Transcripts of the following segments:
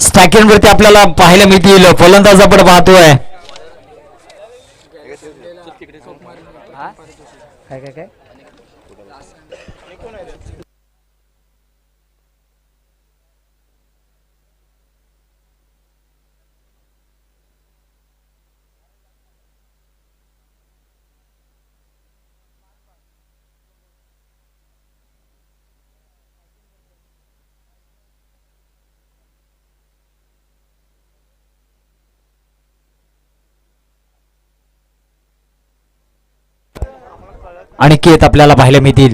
Stacking वरती आपल्याला पाहायला मिळतील. फलंदाज आपण पाहतोय. काय काय काय अनिकेत आपल्याला पाहायला मिळतील.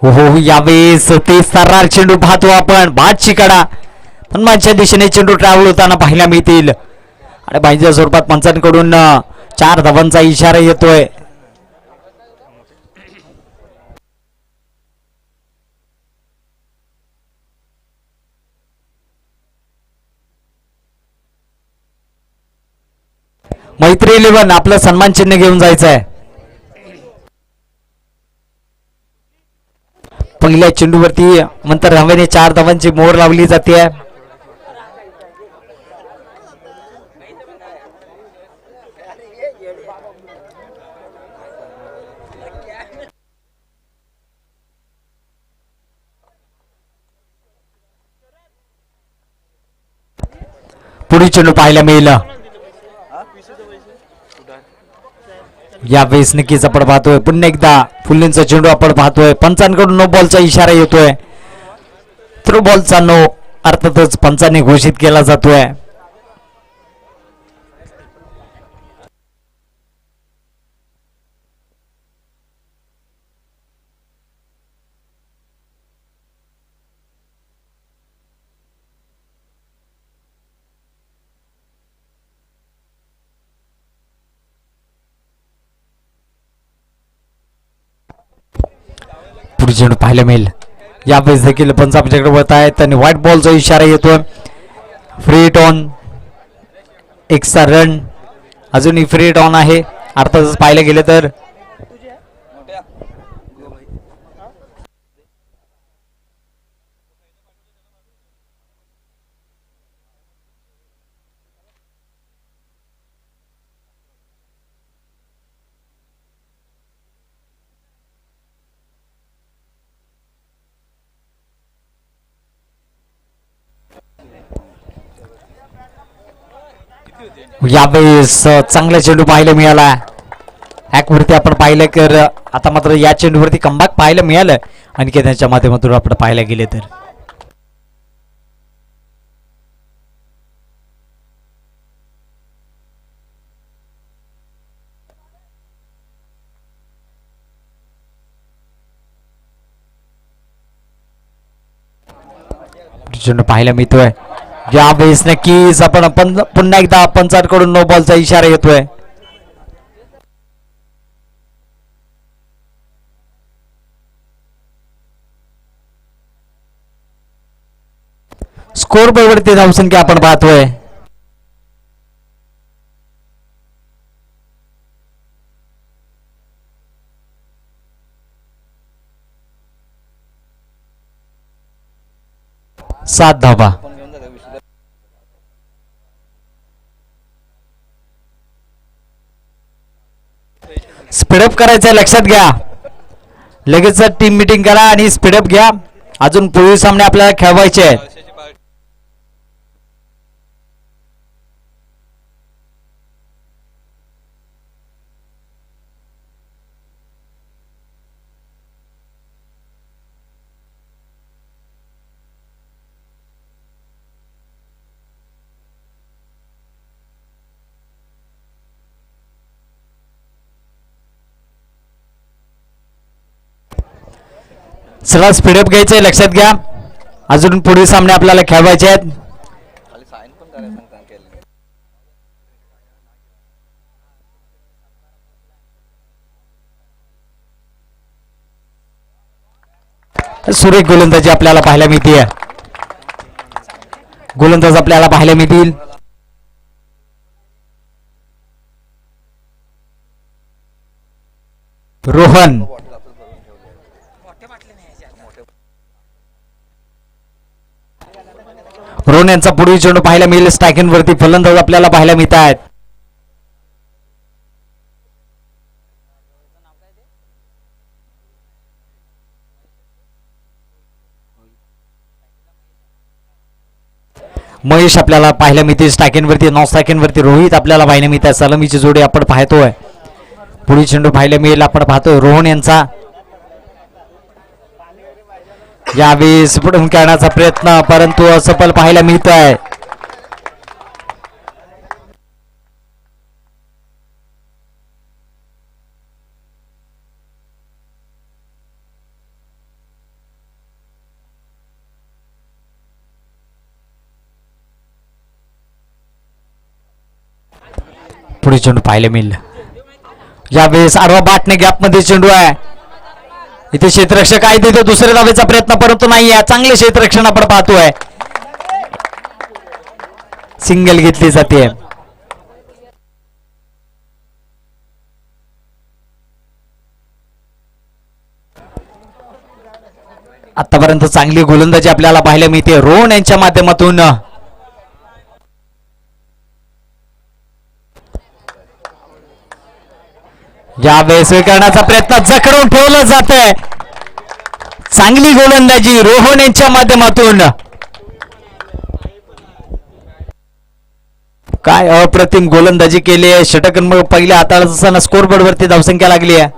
हो यावेळेस ते सर्रार चेंडू पाहतो आपण. बाद शिकाडा पण माझ्या दिशेने चेंडू ट्रॅव्हल होताना पाहायला मिळतील. आणि बाईच्या स्वरूपात पंचांकडून 4 धावांचा इशारा येतोय. मैत्री 11 आपलं सन्मान चिन्ह घेऊन जायचं आहे. पहिल्या चेंडूवरती नंतर हवेने 4 धावांची मोहर लावली जाते. पुढील चेंडू पाहायला मिळेल. यावेळेस नक्कीच आपण पाहतोय पुन्हा एकदा फुल्लेंचा चेंडू आपण पाहतोय. पंचांकडून नो बॉलचा इशारा येतोय. थ्रो बॉलचा नो अर्थातच पंचांनी घोषित केला जातोय. पुढे चेंडू पाहायला मिळेल. यावेळेस देखील पंच आपल्याकडे वळत आहेत आणि व्हाईट बॉलचा इशारा येतोय. Free hit on. Extra run अजूनही फ्री हिट ऑन आहे. अर्थातच पाहायला गेलं तर यावेळेस चांगला चेंडू पाहायला मिळाला. हॅकवरती आपण पाहिलं तर आता मात्र या चेंडूवरती कमबॅक पाहायला मिळालं. आणखी त्यांच्या माध्यमातून आपण पाहायला गेले तर चेंडू पाहायला मिळतोय. यावेळेस नक्कीच आपण पुन्हा एकदा पंचांकडून नो बॉलचा इशारा येतोय. स्कोर बोर्डवरती धावसंख्या आपण पाहतोय. सात धावा. स्पीडअप करायचं लक्षात घ्या. लगेच टीम मीटिंग करा आणि स्पीडअप घ्या. अजून पुढील सामने आपल्याला खेळवायचे आहेत. चला स्पीडअप घ्यायचंय लक्षात घ्या. अजून पुढील सामने आपल्याला खेळवायचे आहेत. सुरेख गोलंदाजी आपल्याला पाहायला मिळते. गोलंदाज आपल्याला पाहायला मिळतील. रोहन रोहन यांचा पुढील चेंडू पाहायला मिळेल. स्ट्रायकिंग वरती फलंदाज आपल्याला पाहायला मिळत आहेत. महेश आपल्याला पाहायला मिळते स्ट्रायकिंग वरती. नॉन स्ट्रायकिंग वरती रोहित आपल्याला पाहायला मिळत आहे. सलामीची जोडी आपण पाहतोय. पुढील चेंडू पाहायला मिळेल. आपण पाहतोय रोहन यांचा यावेळेस पुढून करण्याचा प्रयत्न, परंतु असफल पाहायला मिळत आहे. पुढे चेंडू पाहायला मिळेल. यावेळेस आडवा बाटने गॅप मध्ये चेंडू आहे. इथे क्षेत्ररक्षक आहे तिथे दुसऱ्या धावेचा प्रयत्न, परंतु नाही आहे. चांगले क्षेत्ररक्षण आपण पाहतोय. सिंगल घेतली जाते. आतापर्यंत चांगली गोलंदाजी आपल्याला पाहायला मिळते रोहन यांच्या माध्यमातून. यावेळेस करण्याचा प्रयत्न जखडून ठेवलं जात आहे. चांगली गोलंदाजी रोहन यांच्या माध्यमातून. काय अप्रतिम गोलंदाजी केली आहे. षटक पहिल्या हाताळत असताना स्कोरबोर्ड वरती धावसंख्या लागली आहे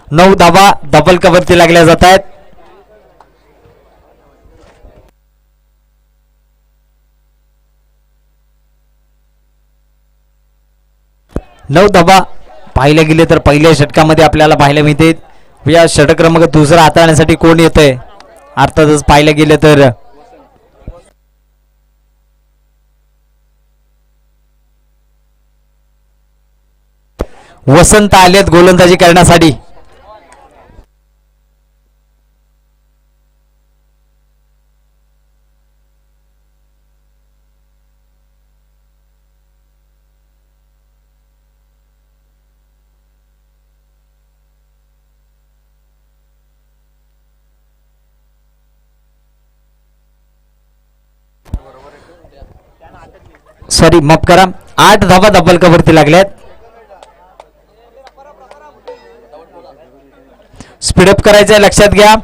9 धावा डबल कवरती लागल्या जात आहेत. 9 धावा पाहायला गेले तर पहिल्या षटकामध्ये आपल्याला पाहायला मिळते. या षटक क्रमांक दुसरा हाताळण्यासाठी कोण येतंय. अर्थातच पाहायला गेले तर वसंत आलेत गोलंदाजी करण्यासाठी. सॉरी माफ करा, 8 धावा डबल कवरती लागल्यात. स्पीडअप करायचंय, लक्षात घ्या.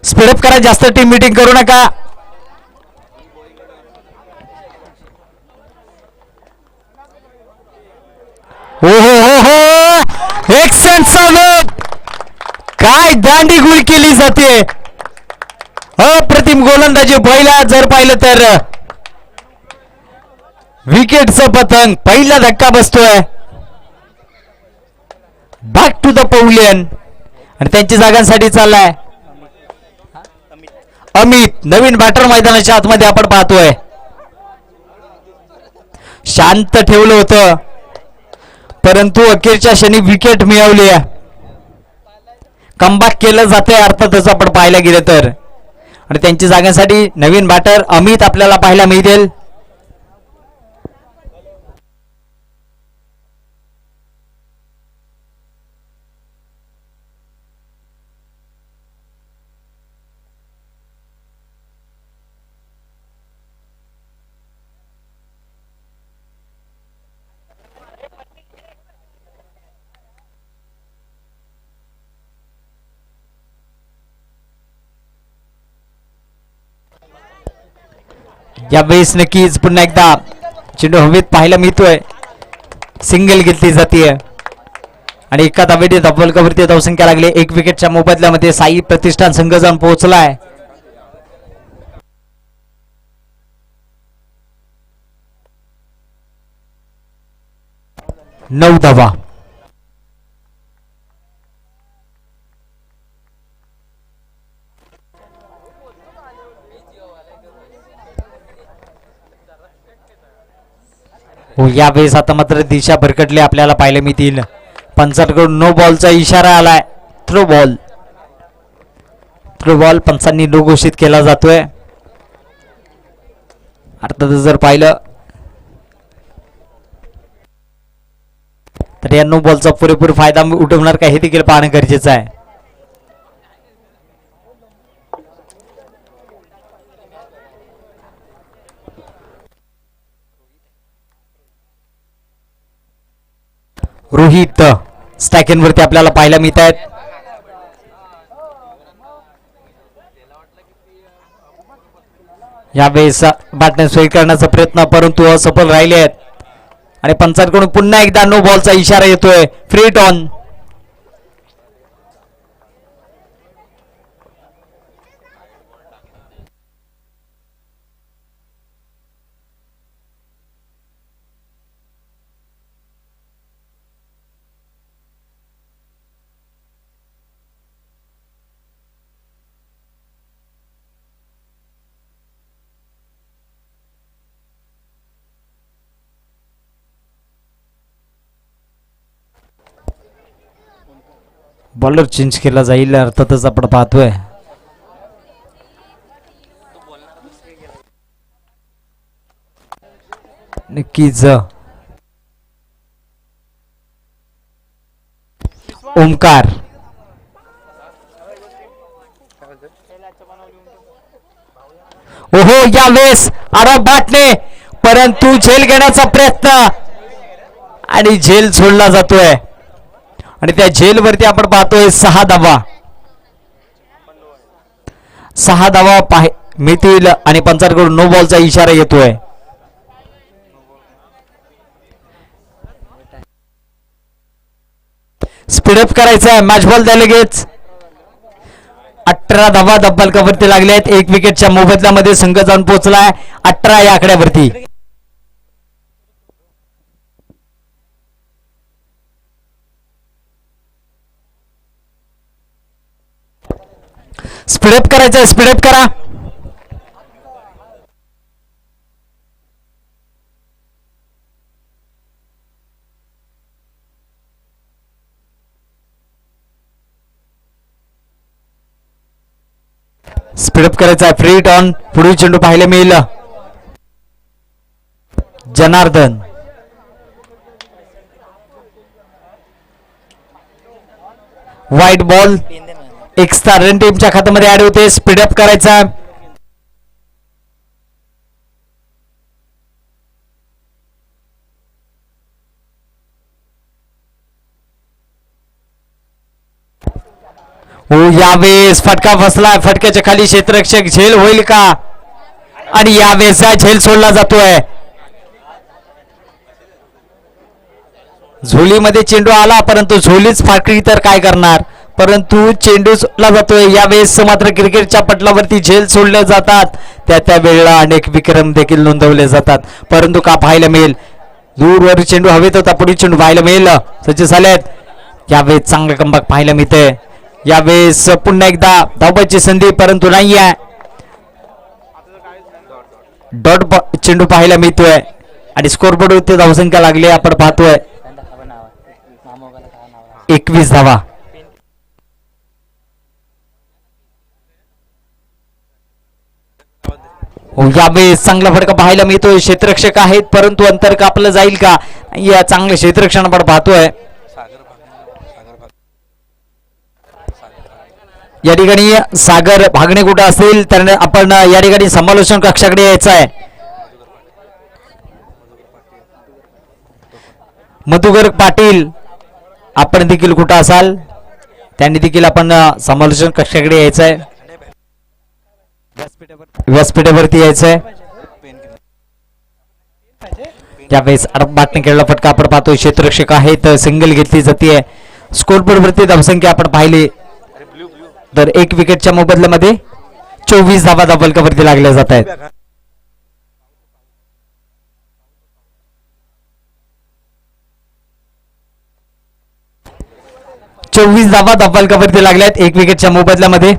स्पीडअप करा, जास्त टीम मीटिंग करू नका. हो हो हो हो, एक्सनचा लोक काय दांडी गुळ केली जाते. अप्रतिम गोलंदाजी. पहिला जर पाहिलं तर विकेटचं पतंग, पहिला धक्का बसतोय. बॅक टू द पवलियन आणि त्यांच्या जागांसाठी चाललाय अमित. नवीन बॅटर मैदानाच्या आतमध्ये आपण पाहतोय. शांत ठेवलं होतं, परंतु अखेरच्या क्षणी विकेट मिळवली. कमबॅक केलं जाते अर्थातच आपण पाहायला गेलं तर. आणि त्यांच्या जागांसाठी नवीन बॅटर अमित आपल्याला पाहायला मिळतील. यावेळेस नक्कीच पुन्हा एकदा चेंडू हवेत पाहायला मिळतोय. सिंगल घेतली जाते आणि एका धावेने डबल कवरती धावसंख्या लागली. 1 विकेटच्या मोबदल्यामध्ये साई प्रतिष्ठान संघ जाऊन पोहोचलाय. 9 धावा. हो, यावेळेस आता मात्र दिशा भरकटली आपल्याला पाहायला मिळतील. पंचांकडून नो बॉलचा इशारा आलाय. थ्रो बॉल पंचांनी नो घोषित केला जातोय. अर्थात जर पाहिलं तर या नो बॉलचा पुरेपूर फायदा उठवणार का हे देखील पाहणं गरजेचं आहे. रोहित स्टॅकेनवरती आपल्याला पाहायला मिळत आहेत. यावेळेस बॅटने स्वीट करण्याचा प्रयत्न परंतु असफल राहिले आहेत आणि पंचांकडून पुन्हा एकदा नो बॉलचा इशारा येतोय. Free ton. बॉलर चेंज केला जाईल अर्थातच आपण पाहतोय. नक्कीच ओमकार ओहो यावेळेस आरब भाटने परंतु झेल घेण्याचा प्रयत्न आणि झेल सोडला जातोय आणि त्या झेल वरती आपण पाहतोय 6 धावा. 6 धावा मिळतील आणि पंचांकडून नो बॉलचा इशारा येतोय. स्पीडअप करायचं आहे. मॅच बॉल द्या लगेच. 18 धावा धब्बालकावरती लागले आहेत. 1 विकेटच्या मोबदल्यामध्ये संघ जाऊन पोहोचलाय 18 या आकड्यावरती. स्पीडअप करायचं आहे. स्पीडअप करा. स्पीडअप करायचा आहे. फ्री टॉन. पुढील चेंडू पाहायला मिळेल. Janardan white ball. एक स्टार रन टीमच्या खात्यामध्ये ऍड होते. स्पीडअप करायचा. हो यावेळेस फटका फसलाय. फटक्याच्या खाली क्षेत्ररक्षक. झेल होईल का? आणि यावेळेस झेल सोडला जातोय. झोलीमध्ये चेंडू आला परंतु झोलीच फाटली तर काय करणार. परंतु चेंडू सोडला जातोय. यावेळेस मात्र क्रिकेटच्या पटलावरती झेल सोडले जातात. त्या वेळेला अनेक विक्रम देखील नोंदवले जातात. परंतु का पाहायला मिळेल दूरवर चेंडू हवेत होता. पुढील चेंडू पाहायला मिळेल. सचिन झालेत. यावेळेस चांगलं कमबॅक पाहायला मिळते. यावेळेस पुन्हा एकदा धावबाची संधी परंतु नाही आहे. डॉट चेंडू पाहायला मिळतोय आणि स्कोरबोर्ड वरती धावसंख्या लागली आपण पाहतोय 21 धावा. यावेळेस चांगला फटका पाहायला मिळतोय. क्षेत्ररक्षक आहेत परंतु अंतर कापलं जाईल का? या चांगलं क्षेत्ररक्षण आपण पाहतोय. या ठिकाणी सागर भागणे कुठे असेल तर आपण या ठिकाणी समालोचन कक्षाकडे यायचं आहे. मधुकर पाटील आपण देखील कुठं असाल त्यांनी देखील आपण समालोचन कक्षाकडे यायचं आहे. व्यासपीठावरती यायचंय. त्यावेळेस अडबाटने केलेला फटका आपण पाहतोय. क्षेत्ररक्षक आहेत. सिंगल घेतली जाते. स्कोरबोर्ड वरती धावसंख्या आपण पाहिली तर 1 विकेटच्या मोबदल्यामध्ये 24 धावा धावफलकावरती लागल्या जात आहेत. 24 धावा धावफलकावरती लागल्यात 1 विकेटच्या मोबदल्यामध्ये.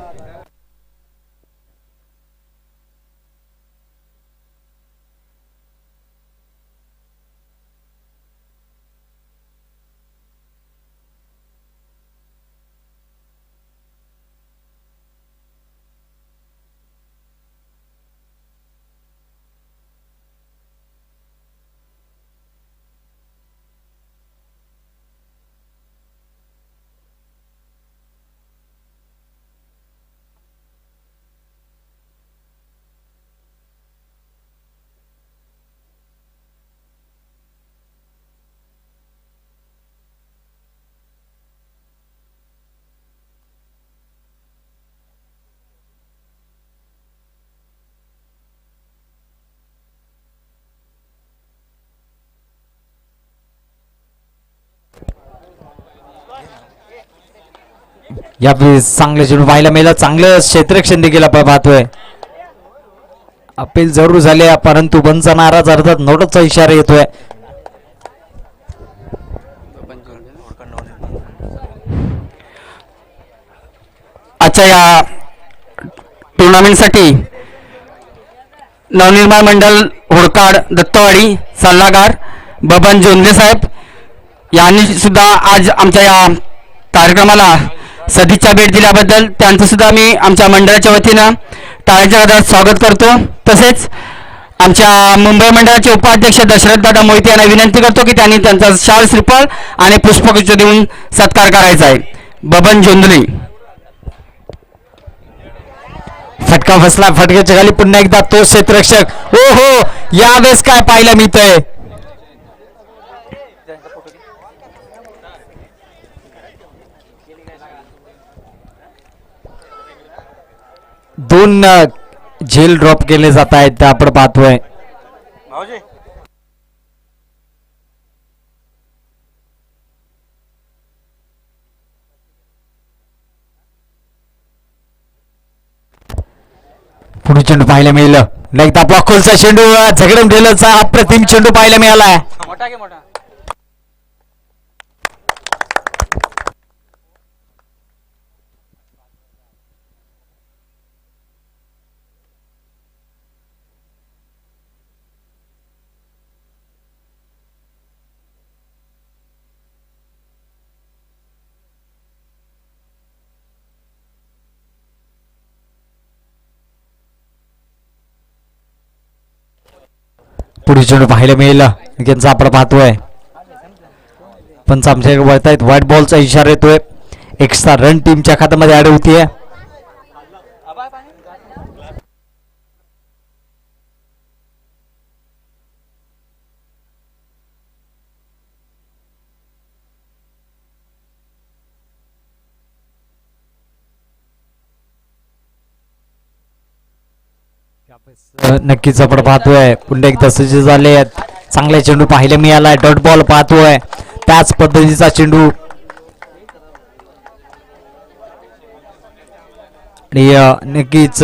या चांगलं चेंडू पाहायला मिळालं, चांगलं क्षेत्ररक्षण देखील आपण पाहतोय. अपील जरूर झाले परंतु बंचा नाराज, अर्थात नोटचा इशारा येतोय. आजच्या या टुर्नामेंटसाठी नवनिर्माण मंडळ होडकाड दत्तवाडी सल्लागार बबन जोंधे साहेब यांनी सुद्धा आज आमच्या या कार्यक्रमाला सदिच्छा भेट दिल्याबद्दल त्यांचं सुद्धा मी आमच्या मंडळाच्या वतीनं टाळ्याच्या गदारात स्वागत करतो. तसेच आमच्या मुंबई मंडळाचे उपाध्यक्ष दशरथदादा मोहिते यांना विनंती करतो की त्यांनी त्यांचा शाल श्रीफळ आणि पुष्पगुच्छ देऊन सत्कार करायचा आहे. बबन जोंधळे. फटका फसला, फटक्याच्या खाली पुन्हा एकदा तो क्षेत्ररक्षक. हो हो, यावेळेस काय पाहायला मिळतंय, दोन झेल ड्रॉप केले जात आहेत ते आपण पाहतोय. पुढे चेंडू पाहायला मिळालं, एकदा ब्लॉकहोलचा चेंडू झगडून गेल्याचा अप्रतिम चेंडू पाहायला मिळालाय. पुढे चेंडू पाहायला मिळालं, त्यांचा आपण पाहतोय. पण आमच्या वळतायत, व्हाईट बॉलचा इशारा येतोय. एक्स्ट्रा रन टीमच्या खात्यामध्ये ऍड होतीये. नक्कीच आपण पाहतोय पुन्हा एकदा सज्ज झाले. चांगला चेंडू पाहायला मिळालाय, डॉट बॉल पाहतोय, त्याच पद्धतीचा चेंडू. आणि नक्कीच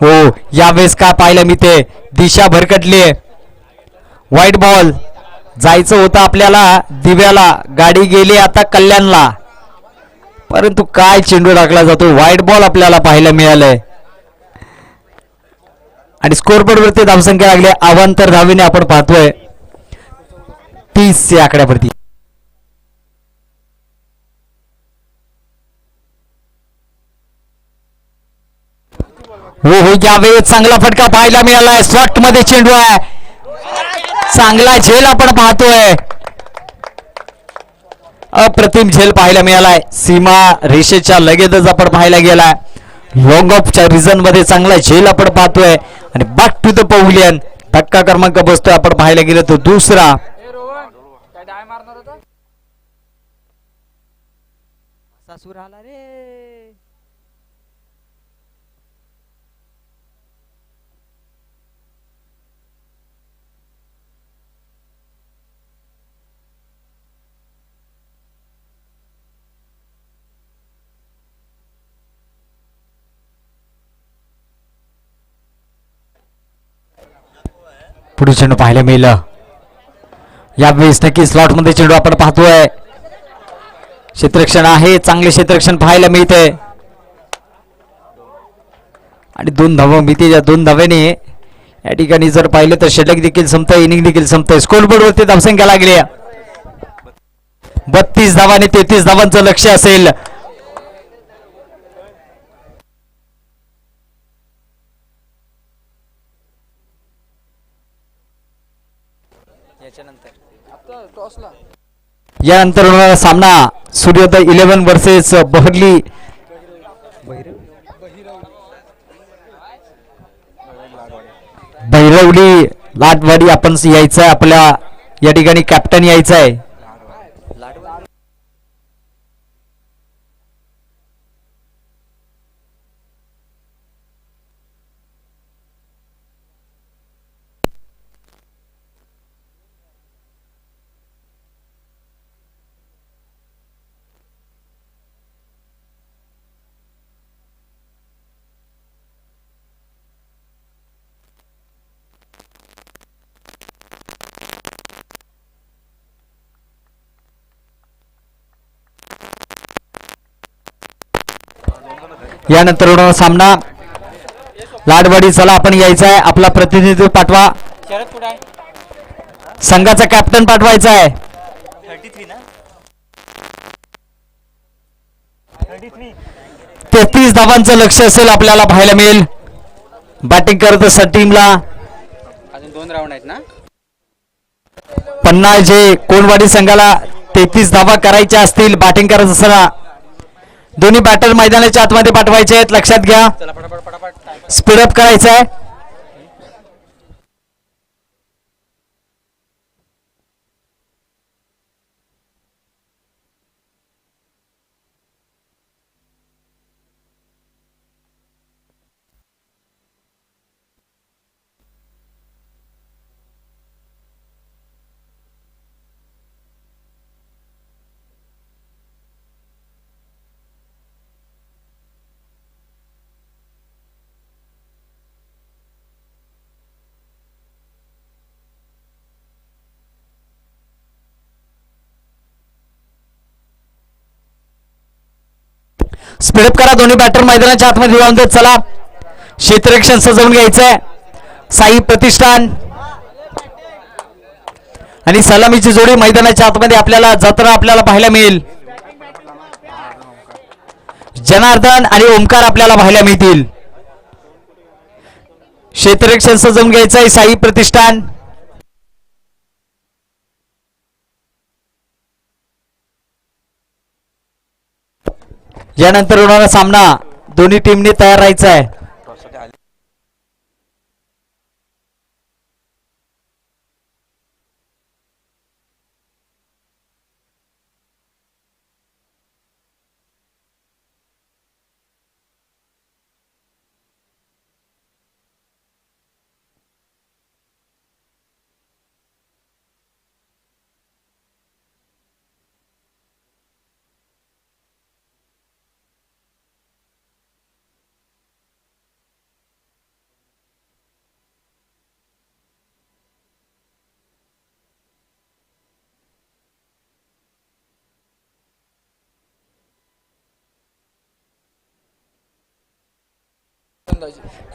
हो, यावेळेस का पाहायला मिळते, दिशा भरकटली. व्हाईट बॉल जायचं होतं आपल्याला दिव्याला, गाडी गेली आता कल्याणला, परंतु काय चेंडू टाकला जातो. व्हाईट बॉल आपल्याला पाहायला मिळालंय आणि स्कोरबोर्ड वरती धावसंख्या लागली अवांतर धावेने आपण पाहतोय 30 या आकड्यावरती. हो हो, यावेळी चांगला फटका पाहायला मिळालाय, शॉट मध्ये चेंडू आहे, चांगला झेल आपण पाहतोय. अप्रतिम झेल पाहायला मिळालाय, सीमा रेषेच्या लगेचच आपण पाहायला गेलाय. लॉंग ऑफच्या रिझन मध्ये चांगला झेल आपण पाहतोय आणि बॅक टू द पव्हिलियन धक्का क्रमांक बसतोय आपण पाहायला गेलो तो दुसरा. पुढे चेंडू पाहायला मिळालं, यावेळेस नक्की स्लॉट मध्ये चेंडू आपण पाहतोय. क्षेत्ररक्षण आहे, चांगले क्षेत्ररक्षण पाहायला मिळते आणि 2 धावा मिळते. 2 धाव्याने या ठिकाणी जर पाहिलं तर षटक देखील संपतंय, इनिंग देखील संपतंय. स्कोरबोर्ड वरती धावसंख्या लागली 32 धावांनी 33 धावांचं लक्ष असेल. यानंतर होणारा सामना सूर्योदय 11 वर्सेस बहरली भैरवली लाटवाडी. आपण यायचं आहे, आपल्या या ठिकाणी कॅप्टन यायचं आहे. यानंतर होणारा सामना लाडवाडी. चला आपण यायचा आहे, आपला प्रतिनिधी पाठवा, संघाचा कॅप्टन पाठवायचा आहे. 33 धावांचं लक्ष असेल आपल्याला पाहायला मिळेल बॅटिंग करत असतात टीमला. अजून 2 राऊंड आहेत ना. पन्नास जे कोणवाडी संघाला 33 धावा करायच्या असतील बॅटिंग करत असताना दोन्ही बॅटर मैदानाच्या आतमध्ये पाठवायचे आहेत. लक्षात घ्या, चला पटापट पटापट. स्पीडअप करायचं आहे. स्पीडअप करा, दोन्ही बॅटर मैदानाच्या आतमध्ये जाऊन देत. चला क्षेत्ररक्षण सजवून घ्यायचंय. साई प्रतिष्ठान आणि सलामीची जोडी मैदानाच्या आतमध्ये आपल्याला जाताना आपल्याला पाहायला मिळेल. जनार्दन आणि ओमकार आपल्याला पाहायला मिळतील. क्षेत्ररक्षण सजवून घ्यायचंय साई प्रतिष्ठान. यानंतर होणारा सामना दोन्ही टीमने तयार राहायचा आहे.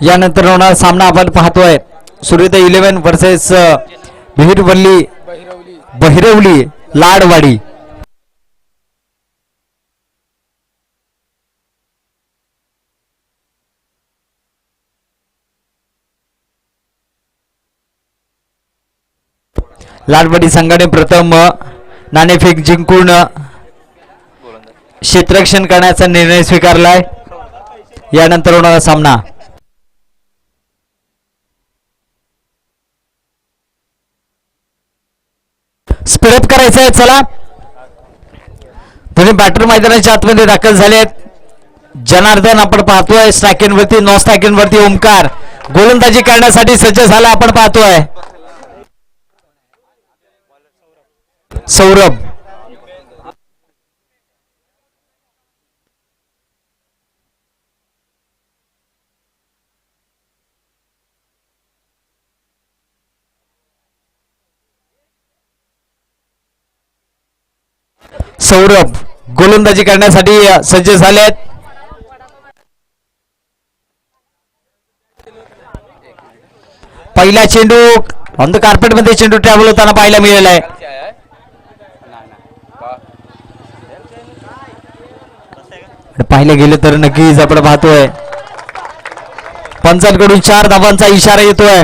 यानंतर होणारा सामना आपण पाहतोय सूर्योदय 11 वर्सेस बहिरवली लाडवाडी. लाडवाडी संघाने प्रथम नाणेफेक जिंकून क्षेत्ररक्षण करण्याचा निर्णय स्वीकारलाय. यानंतर होणारा सामना स्पीडअप करायचं आहे. चला दोन्ही बॅटर मैदानाच्या आतमध्ये दाखल झालेत. जनार्दन आपण पाहतोय स्ट्रायकिंग नॉन स्ट्रायकिंग वरती. ओमकार गोलंदाजी करण्यासाठी सज्ज झाला आपण पाहतोय. सौरभ गोलंदाजी करण्यासाठी सज्ज झालेत. पहिला चेंडू ऑन द कार्पेट मध्ये चेंडू ट्रॅव्हल होताना पाहायला मिळाला आहे. पाहिलं गेलं तर नक्कीच आपण पाहतोय पंचांकडून 4 धावांचा इशारा येतोय.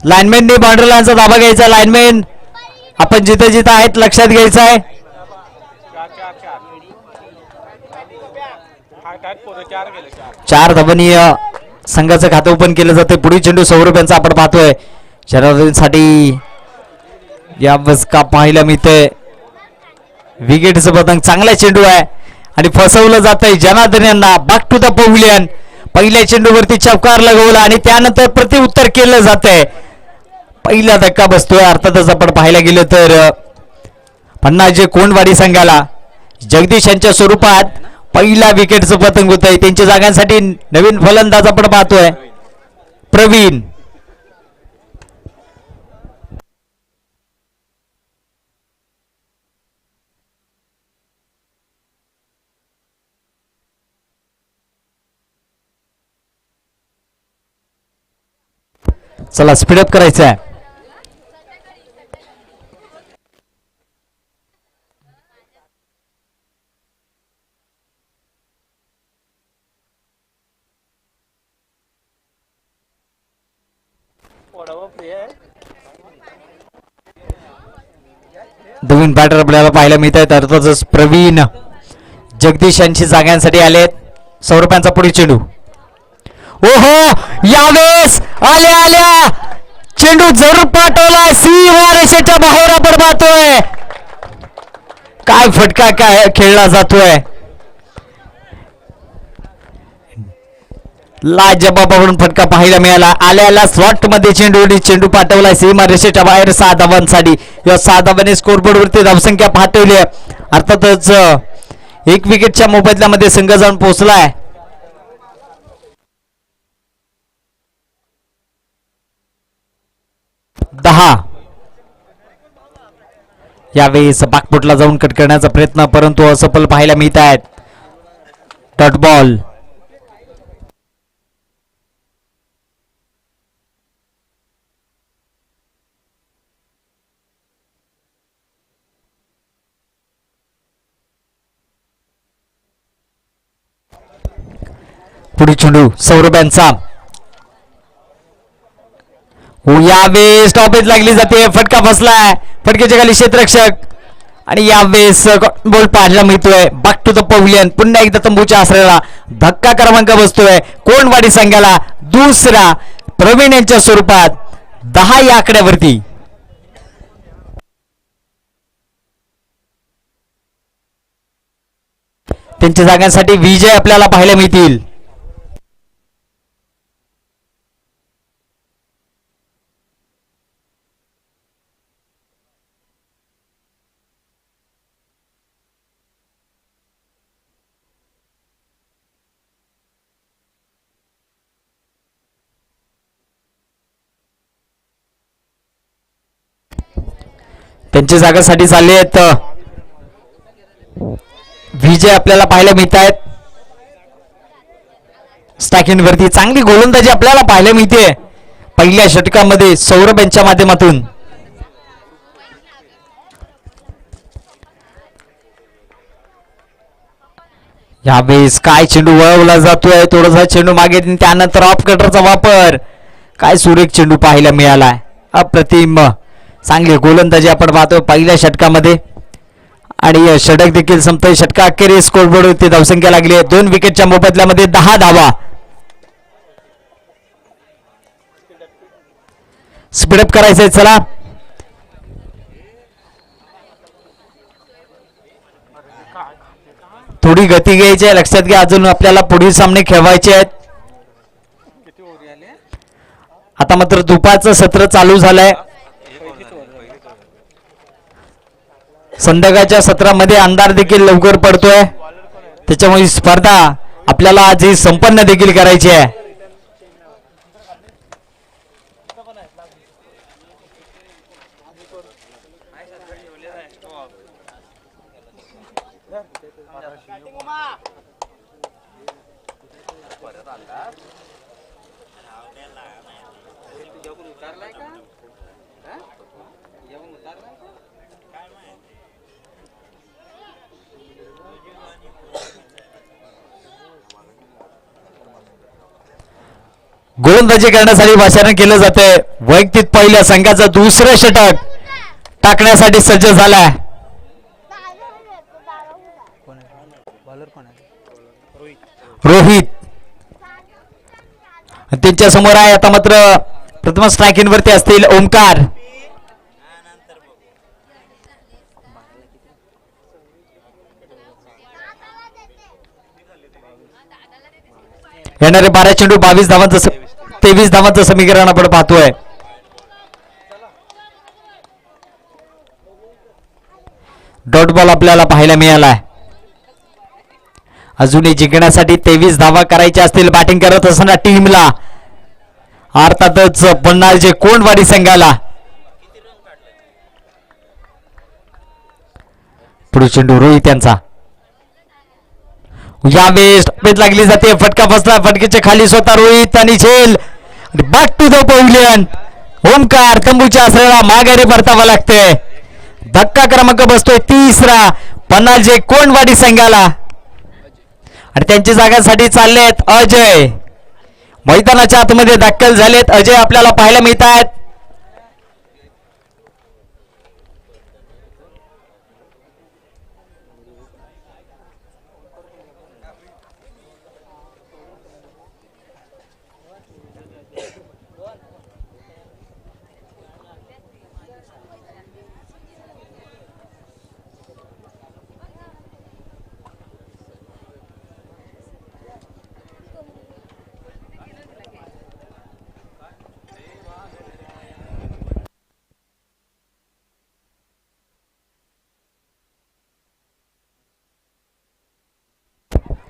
लाईनमॅनने बाउंड्री लाईनचा दाबा घ्यायचा. लाईनमॅन आपण जिथे जिथे आहेत लक्षात घ्यायचं आहे. चार धावांनी संघाचं खातं ओपन केलं जाते. पुढील चेंडू सौरभ यांचा आपण पाहतोय जनार्दनसाठी या बसका पाहायला मिळतंय. विकेटचं पतंग चांगला चेंडू आहे आणि फसवलं जात आहे जनार्दन यांना. Back to the pavilion. पहिल्या चेंडूवरती चौकार लगवला आणि त्यानंतर प्रतिउत्तर केलं जात आहे. पहिला धक्का बसतोय. अर्थातच आपण पाहायला गेलं तर 50 जे कोंडवाडी संघाला जगदीश यांच्या स्वरूपात पहिला विकेटचं पतंग होत आहे. त्यांच्या जागांसाठी नवीन फलंदाज आपण पाहतोय प्रवीण. चला स्पीडअप करायचं आहे. नवीन बॅटर आपल्याला पाहायला मिळत आहेत. अर्थातच प्रवीण जगदीश यांची जाग्यांसाठी आलेत. सौरभांचा पुढील चेंडू. ओहो, यावेळेस आल्या आल्या चेंडू जरूर पाठवलाय. सीमा रेषेच्या बाहेर आपण पाहतोय. काय फटका काय खेळला जातोय. लाजबाब म्हणून फटका पाहायला मिळाला. आल्याला स्लॉट मध्ये चेंडू पाठवलाय सीमा रेषेच्या बाहेर 6 धावांसाठी. या 6 धावांनी स्कोरबोर्ड वरती धावसंख्या पाठवली आहे. अर्थातच 1 विकेटच्या मोबदल्यामध्ये संघ जाऊन पोहोचलाय. यावेळेस बागपुटला जाऊन कट करण्याचा प्रयत्न, परंतु असफल पाहायला मिळत आहेत. Dot ball. पुढील चेंडू सौरभ यांचा. यावेळेस स्टॉपेज लागली जाते. फटका फसलाय. फटक्याच्या खाली क्षेत्ररक्षक आणि यावेळेस बॉल पाहायला मिळतोय. Back to the pavilion. पुन्हा एकदा तंबूच्या आश्रयाला धक्का क्रमांक बसतोय. कोणवाडी संघाला दुसरा प्रवीण यांच्या स्वरूपात 10 या आकड्यावरती. त्यांच्या जागांसाठी विजय आपल्याला पाहायला मिळतील. त्यांच्या जागासाठी चालले आहेत विजय आपल्याला पाहायला मिळत आहेत. स्टॅकिंग वरती चांगली गोलंदाजी आपल्याला पाहायला मिळते पहिल्या षटकामध्ये सौरभ यांच्या माध्यमातून. यावेळेस काय चेंडू वळवला जातोय. थोडासा चेंडू मागे त्यानंतर ऑफ कटरचा वापर. काय सुरेख चेंडू पाहायला मिळालाय. अप्रतिम चांगली गोलंदाजी आपण पाहतोय पहिल्या षटकामध्ये आणि षटक देखील संपतोय. षटका अखेरीस स्कोरबोर्डवरती धावसंख्या लागली आहे. 2 विकेटच्या मोबदल्यामध्ये 10 धावा. स्पीडअप करायचंय. चला थोडी गती घ्यायची आहे. लक्षात घ्या अजून आपल्याला पुढील सामने खेळवायचे आहेत. आता मात्र दुपारचं सत्र चालू झालंय. संध्याकाळच्या सत्रामध्ये अंधार देखील लवकर पडतोय. त्याच्यामुळे स्पर्धा आपल्याला आज ही संपन्न देखील करायची आहे. गोलंदाजी करण्यासाठी भाषण केलं जाते. वैयक्तिक पहिल्या संघाचं दुसरं षटक टाकण्यासाठी सज्ज झालाय. रोहित त्यांच्या समोर आहे. आता मात्र प्रथम स्ट्रायकिंग वरती असतील ओमकार. येणारे 12 चेंडू 22 धावांचं 23 धावांचं समीकरण आपण पाहतोय. डॉट बॉल आपल्याला पाहायला मिळालाय. अजूनही जिंकण्यासाठी 23 धावा करायच्या असतील बॅटिंग करत असताना टीमला. अर्थातच पन्नास जे कोणवाडी संघाला. पुढे चेंडू रोहित यांचा. यावेळेस लागली जाते. फटका बसला. फटकेच्या खाली स्वतः रोहित आणि झेल back to the pavilion. Omkar तंबूच्या आसऱ्याला माघारी परतावं लागतंय. धक्का क्रमांक बसतोय तिसरा पन्हाळजे कोंडवाडी संघाला आणि त्यांच्या जागांसाठी चाललेत अजय. मैदानाच्या आतमध्ये दाखल झालेत अजय आपल्याला पाहायला मिळत आहेत.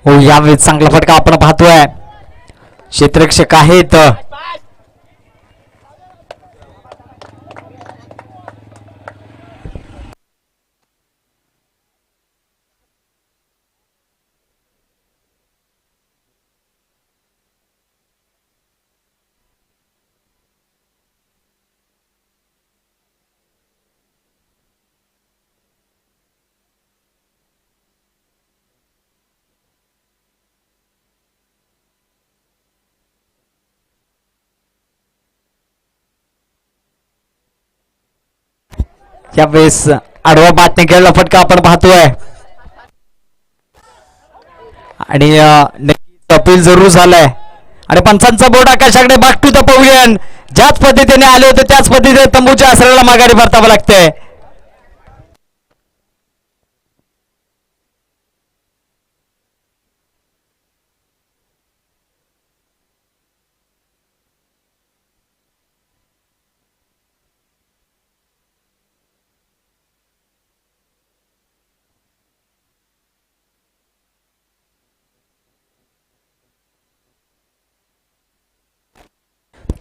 हो यावेळी चांगला फटका आपण पाहतोय. क्षेत्ररक्षक आहेत यावेळेस आडवा बातमी खेळला फटका आपण पाहतोय आणि नक्कीच अपील जरूर झालंय आणि पंचांचा बोर्ड आकाशाकडे बॅक टू द पवेलियन. ज्याच पद्धतीने आले होते त्याच पद्धतीने तंबूच्या आसऱ्याला माघारी परतावं लागतंय.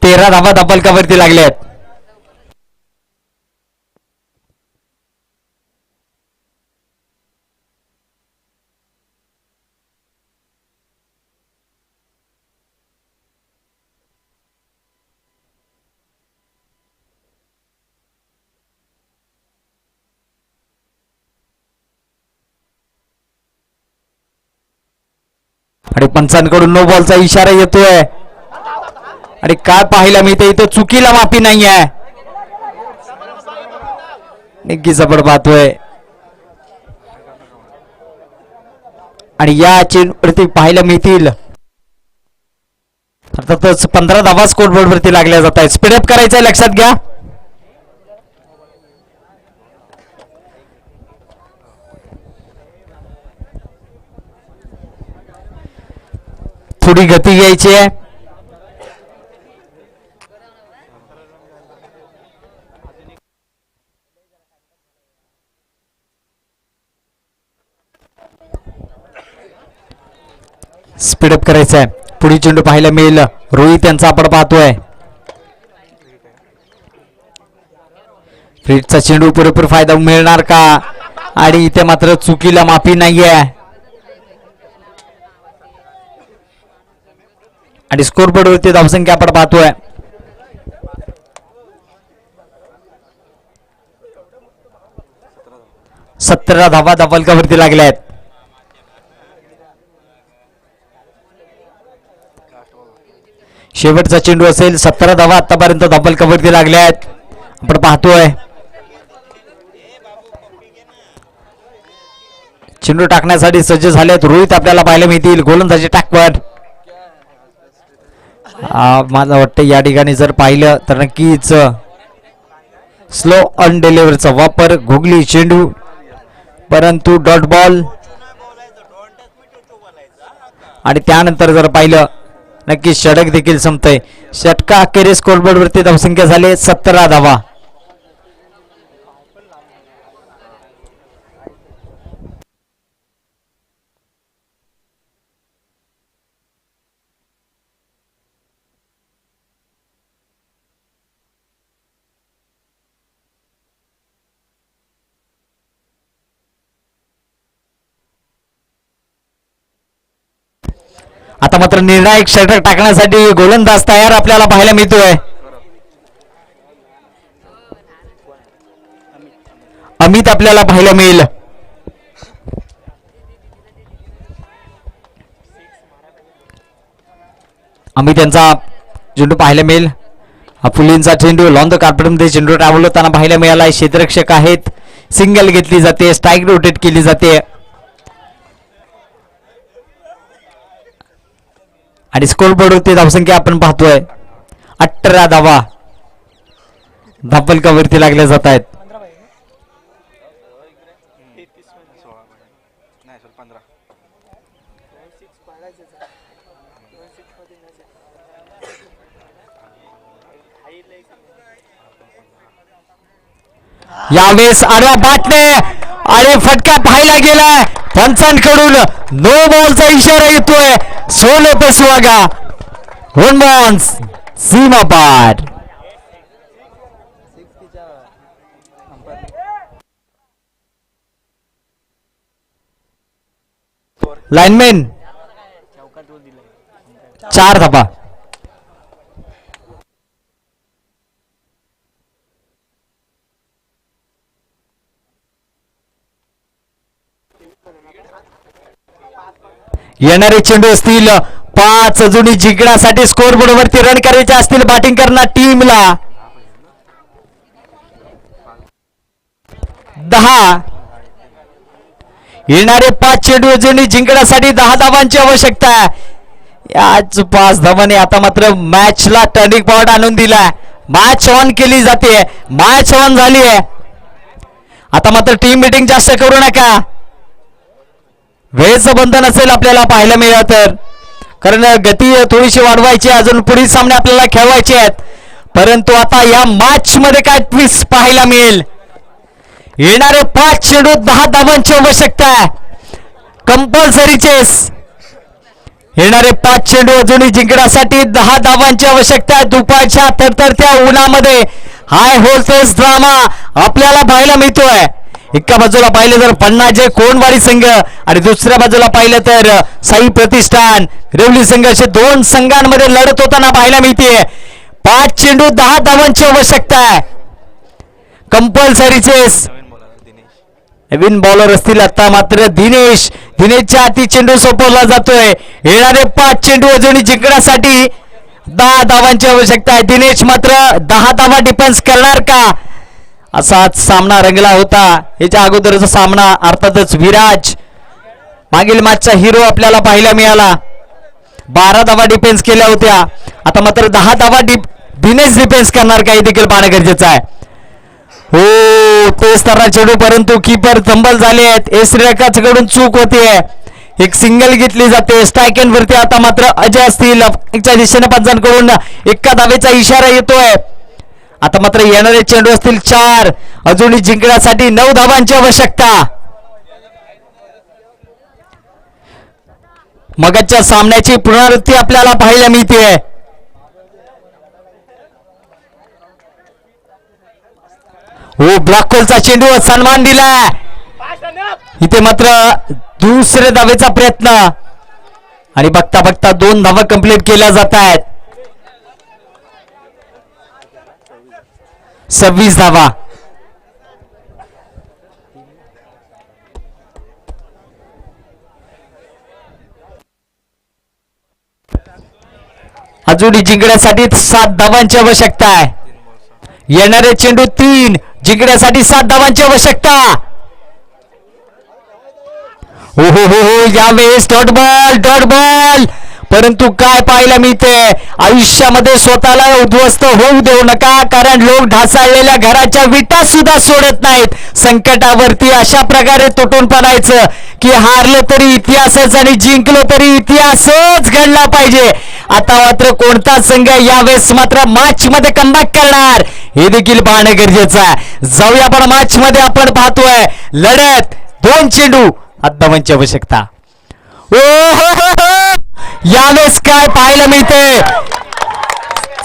तेरा धावा धपलकावरती लागल्यात. आणि पंचांकडून नो बॉलचा इशारा येतोय आणि काय पाहायला मिळते इथं चुकीला माफी नाही आहे. निग्गी जबड पाहतोय आणि या चेंडूवरती पाहायला मिळतील अर्थातच 15 धावा स्कोर बोर्ड वरती लागल्या जात आहेत. स्पीडअप करायचंय लक्षात घ्या. थोडी गती घ्यायची आहे. स्पीडअप करायचं आहे. पुढील चेंडू पाहायला मिळेल रोहित यांचा आपण पाहतोय. फ्रीटचा चेंडू पुरेपूर फायदा मिळणार का आणि इथे मात्र चुकीला माफी नाहीये आणि स्कोर बोर्ड वरती धावसंख्या आपण पाहतोय 17 धावा धपलकावरती लागल्या आहेत. शेवटचा चेंडू असेल. 17 धावा आतापर्यंत धपलकावरती लागल्या आहेत. आपण पाहतोय चेंडू टाकण्यासाठी सज्ज झालेत रोहित आपल्याला पाहायला मिळतील. गोलंदाजी टाकपट मला वाटतं या ठिकाणी जर पाहिलं तर नक्कीच स्लो ऑन डिलिव्हरीचा वापर घोगली चेंडू परंतु डॉट बॉल आणि त्यानंतर जर पाहिलं नक्कीच षटक देखील संपतंय. षटका अखेरीस स्कोरबोर्ड वरती धावसंख्या झाली 17 धावा. आता मात्र निर्णायक षटक टाकण्यासाठी गोलंदाज तयार आपल्याला पाहायला मिळतोय. अमित आपल्याला पाहायला मिळेल. अमित यांचा चेंडू पाहायला मिळेल. हा फुलींचा चेंडू लॉन द कार्पेटमध्ये चेंडू ट्रॅव्हल होताना पाहायला मिळाला. क्षेत्ररक्षक आहेत. सिंगल घेतली जाते. स्ट्राईक रोटेट केली जाते आणि स्कोर बोर्ड होते धावसंख्या आपण पाहतोय 18 धावा धापलकावरती लागल्या जात आहेत. यावेळेस आडवा बाटणे आणि फटका पाहायला गेलाय. पंचांकडून नो बॉलचा इशारा येतोय. 16 पे सुहागा 1 बॉन्स सीमा पार. लाइनमॅन 4 धाबा. येणारे चेंडू असतील 5 अजूनही जिंकण्यासाठी स्कोर बोर्ड वरती रन करायचे असतील बॅटिंग करणार टीमला. 10 येणारे 5 चेंडू अजूनही जिंकण्यासाठी 10 धावांची आवश्यकता आहे. याच 5 धावांनी आता मात्र मॅचला टर्निंग पॉइंट आणून दिला. मॅच ऑन केली जाते. मॅच ऑन झाली आहे. आता मात्र टीम मीटिंग जास्त करू नका. वेळेचं बंधन असेल आपल्याला पाहायला मिळालं तर, कारण गती थोडीशी वाढवायची. अजून पुढील सामने आपल्याला खेळवायचे आहेत. परंतु आता या मॅच मध्ये काय ट्विस्ट पाहायला मिळेल. येणारे 5 चेंडू 10 धावांची आवश्यकता आहे. Compulsory chess. येणारे 5 चेंडू अजूनही जिंकण्यासाठी 10 धावांची आवश्यकता आहे. दुपारच्या तरतरत्या उन्हामध्ये हाय होल्टेज ड्रामा आपल्याला पाहायला मिळतोय. एका बाजूला पाहिलं तर पन्नाजे कोणवाडी संघ आणि दुसऱ्या बाजूला पाहिलं तर साई प्रतिष्ठान रेवली संघ असे 2 संघांमध्ये लढत होताना पाहायला मिळते. 5 चेंडू 10 धावांची आवश्यकता आहे. Compulsory chess. नवीन बॉलर असतील आता मात्र दिनेशच्या हाती चेंडू सोपवला जातोय. येणारे 5 चेंडू अजूनही जिंकण्यासाठी 10 धावांची आवश्यकता आहे. दिनेश मात्र 10 धावा डिफेन्स करणार का, असाच सामना रंगला होता. याच्या अगोदरचा सामना अर्थातच विराज मागील मॅचचा हिरो आपल्याला पाहायला मिळाला. 12 धावा डिफेन्स केल्या होत्या. आता मात्र 10 धावा दिनेश डिफेन्स करणार का हे देखील पाहणं गरजेचं आहे. हो तेच तर चेंडू परंतु कीपर तंबल झाले आहेत. एसरेकाकडून चूक होतीये. एक सिंगल घेतली जाते. स्ट्राईक एंड वरती आता मात्र अजय असतील च्या दिशेने पंचांकडून एका धावेचा इशारा येतोय. आता मात्र येणारे चेंडू असतील 4 अजूनही जिंकण्यासाठी 9 धावांची आवश्यकता. मगच्या सामन्याची पुनरावृत्ती आपल्याला पाहायला मिळते. हो ब्लॉक होलचा चेंडू सन्मान दिला. इथे मात्र दुसऱ्या धावेचा प्रयत्न आणि बघता बघता 2 धावा कंप्लीट केल्या जात आहेत. 26 धावा. अजूनही जिंकण्यासाठी 7 धावांची आवश्यकता आहे. येणारे चेंडू 3 जिंकण्यासाठी 7 धावांची आवश्यकता. हो हो हो हो यावेळेस डॉट बॉल परंतु काय पाहायला मिळते. आयुष्यामध्ये स्वतःला उद्ध्वस्त होऊ देऊ नका, कारण लोक ढासळलेल्या घराच्या विटा सुद्धा सोडत नाहीत. संकटावरती अशा प्रकारे तुटून पडायचं की हारलं तरी इतिहासच आणि जिंकलो तरी इतिहासच घडला पाहिजे. आता मात्र कोणता संघ यावेळेस मात्र मॅच मध्ये कमबॅक करणार हे देखील पाहणं गरजेचं आहे. जाऊया आपण मॅच मध्ये. आपण पाहतोय लढत 2 चेंडू 8 धावांची आवश्यकता. ओ हो हो हो यावेळेस काय पाहायला मिळते.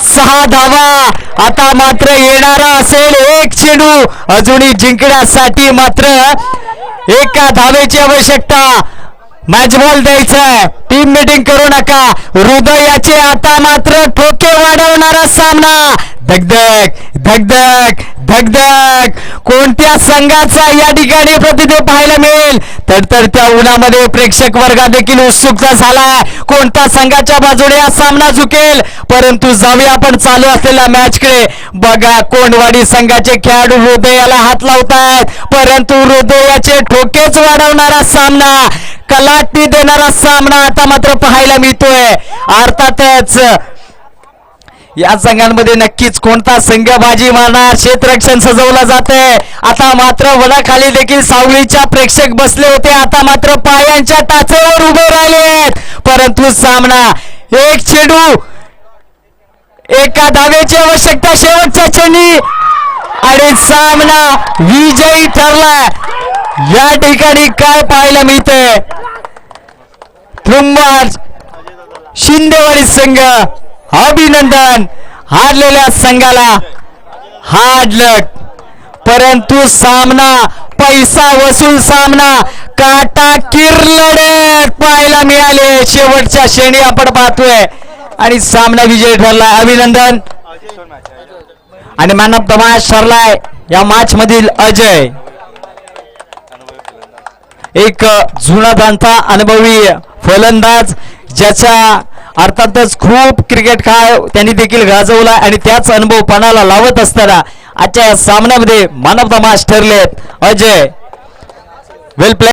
6 धावा. आता मात्र येणारा असेल 1 चेंडू अजूनही जिंकण्यासाठी मात्र एका धावेची आवश्यकता. मॅच बॉल द्यायचा आहे. टीम मीटिंग करू नका. हृदयाचे आता मात्र ठोके वाढवणारा सामना. धगधग धगधग धगधग. कोणत्या संघाचा या ठिकाणी प्रतिनिधित्व पाहायला मिळेल. तडतडत्या उन्हामध्ये प्रेक्षक वर्ग देखील उत्सुकता झाला. कोणत्या संघाच्या बाजूने हा सामना झुकेल. परंतु जाऊया आपण चालू असलेल्या मॅच कडे. बघा कोंडवाडी संघाचे खेळाडू हृदयाला हात लावतात, परंतु हृदयाचे ठोकेच वाढवणारा सामना, कलाटणी देणारा सामना आता मात्र पाहायला मिळतोय. अर्थातच या संघांमध्ये नक्कीच कोणता संघ बाजी मारणार. क्षेत्ररक्षण सजवलं जातंय. आता मात्र वडाखाली देखील सावलीच्या प्रेक्षक बसले होते. आता मात्र पायांच्या टाचेवर उभे राहिलेत. परंतु सामना एक चेंडू, एका धावेची आवश्यकता, शेवटच्या चेंडी आणि सामना विजयी ठरला. या ठिकाणी काय पाहायला मिळतंय. त्रुंबाज शिंदेवाडी संघ अभिनंदन. हारलेल्या संघाला हार्ड लक. परंतु सामना पैसा वसूल सामना, काटाकीर लढत पाहायला मिळाले. शेवटच्या श्रेणी आपण पाहतोय आणि सामना विजयी ठरला. अभिनंदन. आणि मॅन ऑफ द मॅच ठरलाय या मॅच मधील अजय. एक जुना जाणता अनुभवी फलंदाज, ज्याच्या अर्थातच खूप क्रिकेट खेळ त्यांनी देखील गाजवला आणि त्याच अनुभव पणाला लावत असताना आजच्या या सामन्यामध्ये मॅन ऑफ द मॅच ठरलेत अजय. Well play.